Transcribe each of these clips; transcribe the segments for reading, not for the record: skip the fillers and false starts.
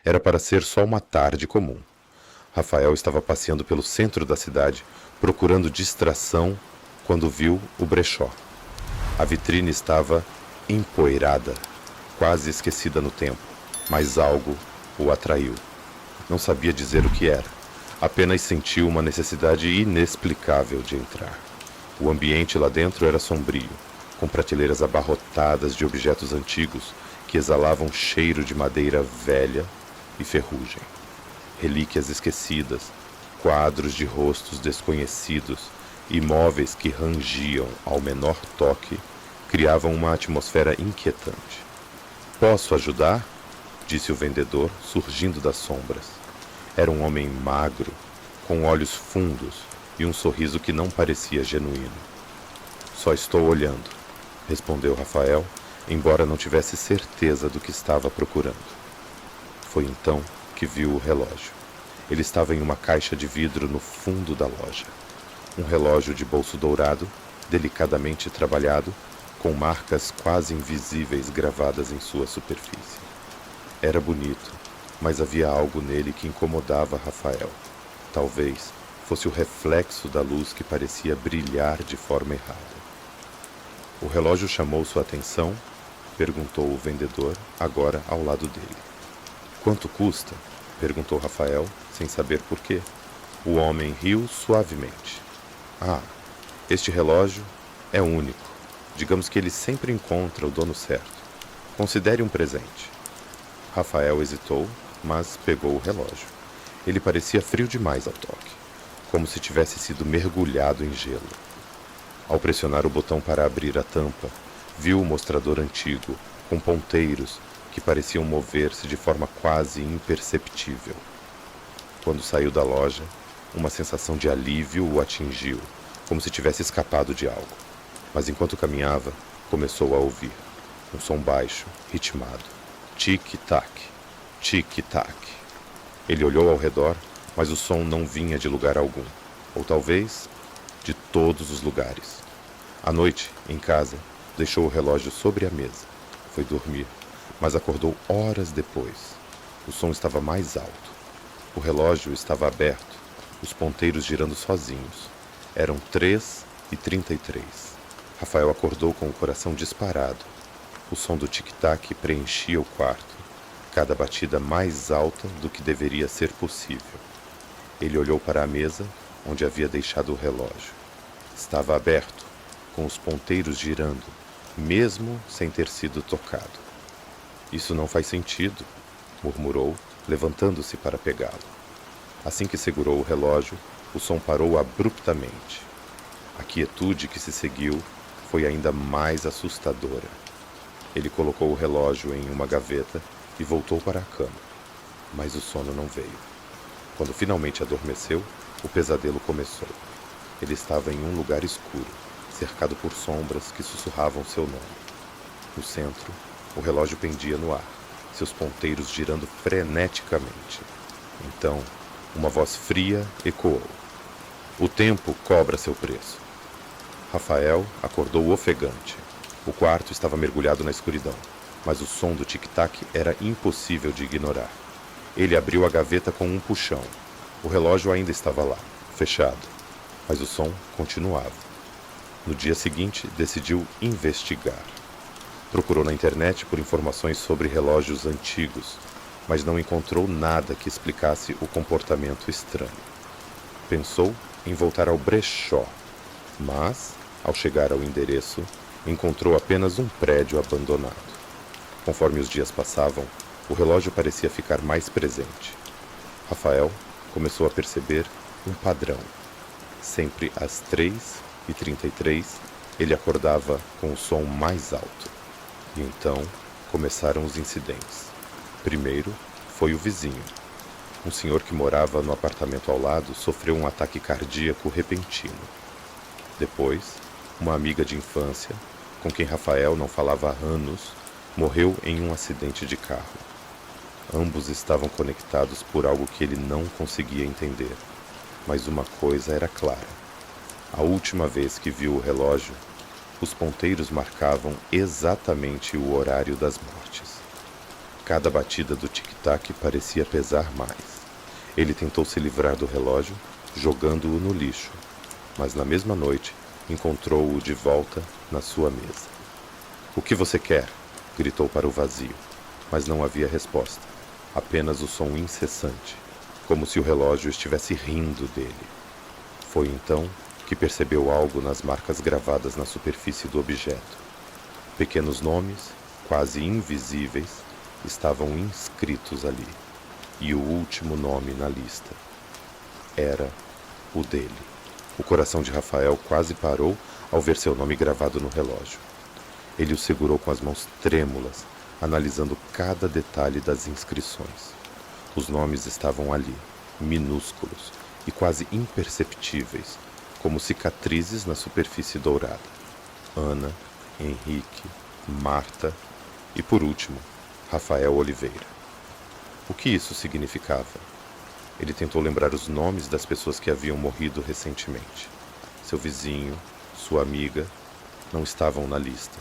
Era para ser só uma tarde comum. Rafael estava passeando pelo centro da cidade, procurando distração, quando viu o brechó. A vitrine estava empoeirada, quase esquecida no tempo, mas algo o atraiu. Não sabia dizer o que era, apenas sentiu uma necessidade inexplicável de entrar. O ambiente lá dentro era sombrio, com prateleiras abarrotadas de objetos antigos que exalavam cheiro de madeira velha e ferrugem. Relíquias esquecidas, quadros de rostos desconhecidos e móveis que rangiam ao menor toque criavam uma atmosfera inquietante. "Posso ajudar?" disse o vendedor, surgindo das sombras. Era um homem magro, com olhos fundos e um sorriso que não parecia genuíno. "Só estou olhando", respondeu Rafael, embora não tivesse certeza do que estava procurando. Foi então que viu o relógio. Ele estava em uma caixa de vidro no fundo da loja. Um relógio de bolso dourado, delicadamente trabalhado, com marcas quase invisíveis gravadas em sua superfície. Era bonito, mas havia algo nele que incomodava Rafael. Talvez fosse o reflexo da luz que parecia brilhar de forma errada. "O relógio chamou sua atenção?" perguntou o vendedor, agora ao lado dele. "Quanto custa?" perguntou Rafael, sem saber por quê. O homem riu suavemente. "Ah, este relógio é único. Digamos que ele sempre encontra o dono certo. Considere um presente." Rafael hesitou, mas pegou o relógio. Ele parecia frio demais ao toque, como se tivesse sido mergulhado em gelo. Ao pressionar o botão para abrir a tampa, viu o mostrador antigo, com ponteiros que pareciam mover-se de forma quase imperceptível. Quando saiu da loja, uma sensação de alívio o atingiu, como se tivesse escapado de algo. Mas enquanto caminhava, começou a ouvir um som baixo, ritmado. Tic-tac, tic-tac. Ele olhou ao redor, mas o som não vinha de lugar algum, ou talvez de todos os lugares. À noite, em casa, deixou o relógio sobre a mesa. Foi dormir, mas acordou horas depois. O som estava mais alto. O relógio estava aberto, os ponteiros girando sozinhos. Eram 3h33. Rafael acordou com o coração disparado. O som do tic-tac preenchia o quarto, cada batida mais alta do que deveria ser possível. Ele olhou para a mesa, onde havia deixado o relógio. Estava aberto, com os ponteiros girando, mesmo sem ter sido tocado. "Isso não faz sentido", murmurou, levantando-se para pegá-lo. Assim que segurou o relógio, o som parou abruptamente. A quietude que se seguiu foi ainda mais assustadora. Ele colocou o relógio em uma gaveta e voltou para a cama. Mas o sono não veio. Quando finalmente adormeceu, o pesadelo começou. Ele estava em um lugar escuro, cercado por sombras que sussurravam seu nome. No centro, o relógio pendia no ar, seus ponteiros girando freneticamente. Então, uma voz fria ecoou: "O tempo cobra seu preço." Rafael acordou ofegante. O quarto estava mergulhado na escuridão, mas o som do tic-tac era impossível de ignorar. Ele abriu a gaveta com um puxão. O relógio ainda estava lá, fechado, mas o som continuava. No dia seguinte, decidiu investigar. Procurou na internet por informações sobre relógios antigos, mas não encontrou nada que explicasse o comportamento estranho. Pensou em voltar ao brechó, mas, ao chegar ao endereço, encontrou apenas um prédio abandonado. Conforme os dias passavam, o relógio parecia ficar mais presente. Rafael começou a perceber um padrão. Sempre às 3h33, ele acordava com o som mais alto. E então começaram os incidentes. Primeiro foi o vizinho. Um senhor que morava no apartamento ao lado sofreu um ataque cardíaco repentino. Depois, uma amiga de infância, com quem Rafael não falava há anos, morreu em um acidente de carro. Ambos estavam conectados por algo que ele não conseguia entender. Mas uma coisa era clara. A última vez que viu o relógio, os ponteiros marcavam exatamente o horário das mortes. Cada batida do tic-tac parecia pesar mais. Ele tentou se livrar do relógio, jogando-o no lixo, mas na mesma noite encontrou-o de volta na sua mesa. "O que você quer?" gritou para o vazio, mas não havia resposta, apenas o som incessante, como se o relógio estivesse rindo dele. Foi então que percebeu algo nas marcas gravadas na superfície do objeto. Pequenos nomes, quase invisíveis, estavam inscritos ali, e o último nome na lista era o dele. O coração de Rafael quase parou ao ver seu nome gravado no relógio. Ele o segurou com as mãos trêmulas, analisando cada detalhe das inscrições. Os nomes estavam ali, minúsculos e quase imperceptíveis, como cicatrizes na superfície dourada. Ana, Henrique, Marta e, por último, Rafael Oliveira. O que isso significava? Ele tentou lembrar os nomes das pessoas que haviam morrido recentemente. Seu vizinho, sua amiga, não estavam na lista.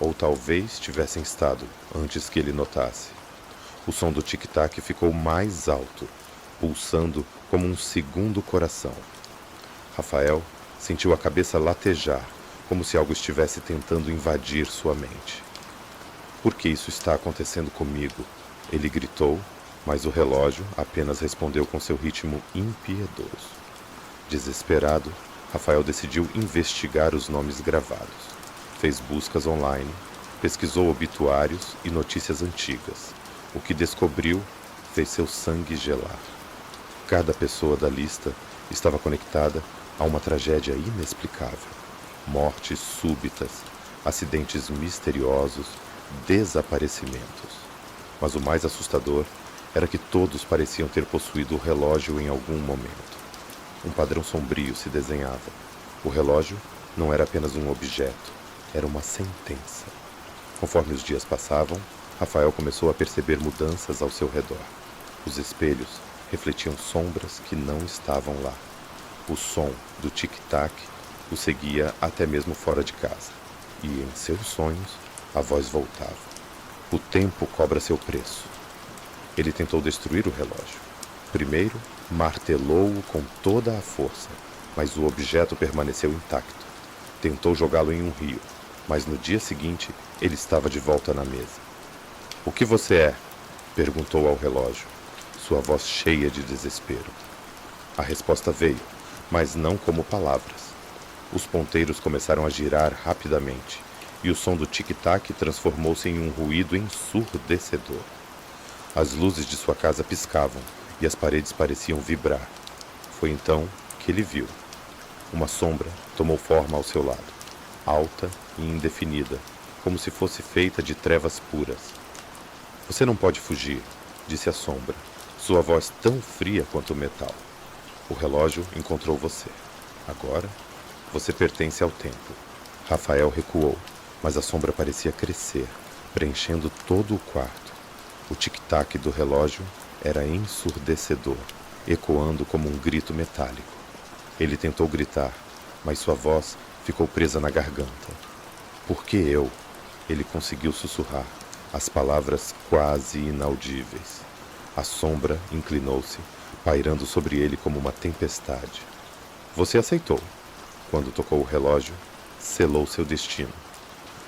Ou talvez tivessem estado antes que ele notasse. O som do tic-tac ficou mais alto, pulsando como um segundo coração. Rafael sentiu a cabeça latejar, como se algo estivesse tentando invadir sua mente. "Por que isso está acontecendo comigo?" ele gritou, mas o relógio apenas respondeu com seu ritmo impiedoso. Desesperado, Rafael decidiu investigar os nomes gravados. Fez buscas online, pesquisou obituários e notícias antigas. O que descobriu fez seu sangue gelar. Cada pessoa da lista estava conectada a uma tragédia inexplicável. Mortes súbitas, acidentes misteriosos, desaparecimentos. Mas o mais assustador era que todos pareciam ter possuído o relógio em algum momento. Um padrão sombrio se desenhava. O relógio não era apenas um objeto, era uma sentença. Conforme os dias passavam, Rafael começou a perceber mudanças ao seu redor. Os espelhos refletiam sombras que não estavam lá. O som do tic-tac o seguia até mesmo fora de casa. E em seus sonhos, a voz voltava. "O tempo cobra seu preço." Ele tentou destruir o relógio. Primeiro, martelou-o com toda a força, mas o objeto permaneceu intacto. Tentou jogá-lo em um rio, mas no dia seguinte ele estava de volta na mesa. "O que você é?" perguntou ao relógio, sua voz cheia de desespero. A resposta veio, mas não como palavras. Os ponteiros começaram a girar rapidamente, e o som do tic-tac transformou-se em um ruído ensurdecedor. As luzes de sua casa piscavam e as paredes pareciam vibrar. Foi então que ele viu. Uma sombra tomou forma ao seu lado, alta e indefinida, como se fosse feita de trevas puras. "Você não pode fugir", disse a sombra, sua voz tão fria quanto o metal. "O relógio encontrou você. Agora, você pertence ao tempo." Rafael recuou, mas a sombra parecia crescer, preenchendo todo o quarto. O tic-tac do relógio era ensurdecedor, ecoando como um grito metálico. Ele tentou gritar, mas sua voz ficou presa na garganta. "Por que eu?" Ele conseguiu sussurrar, as palavras quase inaudíveis. A sombra inclinou-se, pairando sobre ele como uma tempestade. "Você aceitou. Quando tocou o relógio, selou seu destino."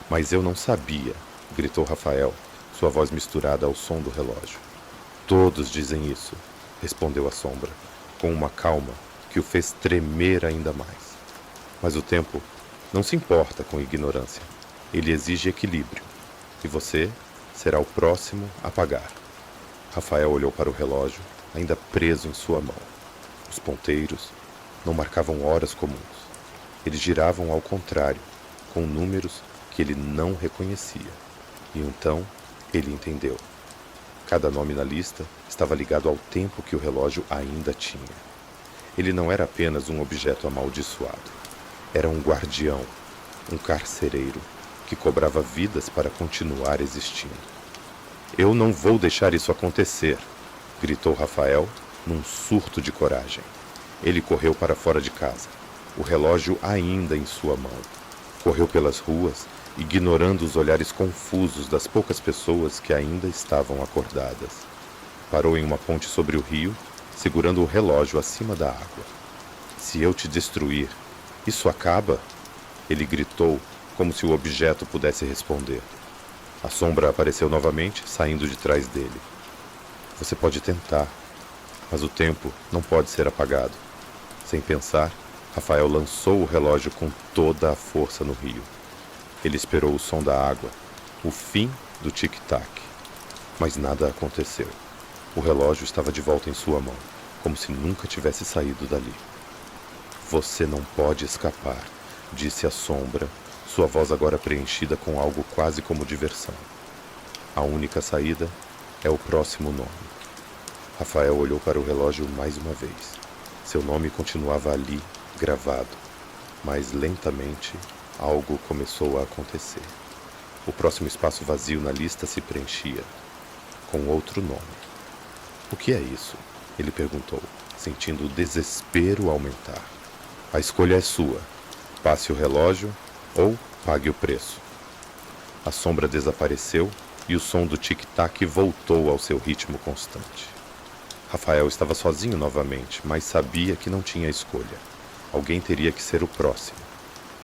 "Mas eu não sabia", gritou Rafael, sua voz misturada ao som do relógio. "Todos dizem isso", respondeu a sombra, com uma calma que o fez tremer ainda mais. "Mas o tempo não se importa com ignorância. Ele exige equilíbrio, e você será o próximo a pagar." Rafael olhou para o relógio, ainda preso em sua mão. Os ponteiros não marcavam horas comuns. Eles giravam ao contrário, com números que ele não reconhecia. E então ele entendeu. Cada nome na lista estava ligado ao tempo que o relógio ainda tinha. Ele não era apenas um objeto amaldiçoado. Era um guardião, um carcereiro, que cobrava vidas para continuar existindo. "Eu não vou deixar isso acontecer", gritou Rafael, num surto de coragem. Ele correu para fora de casa, o relógio ainda em sua mão. Correu pelas ruas ignorando os olhares confusos das poucas pessoas que ainda estavam acordadas. Parou em uma ponte sobre o rio, segurando o relógio acima da água. Se eu te destruir, isso acaba? Ele gritou, como se o objeto pudesse responder. A sombra apareceu novamente, saindo de trás dele. Você pode tentar, mas o tempo não pode ser apagado. Sem pensar, Rafael lançou o relógio com toda a força no rio. Ele esperou o som da água, o fim do tic-tac. Mas nada aconteceu. O relógio estava de volta em sua mão, como se nunca tivesse saído dali. Você não pode escapar, disse a sombra, sua voz agora preenchida com algo quase como diversão. A única saída é o próximo nome. Rafael olhou para o relógio mais uma vez. Seu nome continuava ali, gravado, mas lentamente algo começou a acontecer. O próximo espaço vazio na lista se preenchia com outro nome. O que é isso? Ele perguntou, sentindo o desespero aumentar. A escolha é sua. Passe o relógio ou pague o preço. A sombra desapareceu e o som do tic-tac voltou ao seu ritmo constante. Rafael estava sozinho novamente, mas sabia que não tinha escolha. Alguém teria que ser o próximo.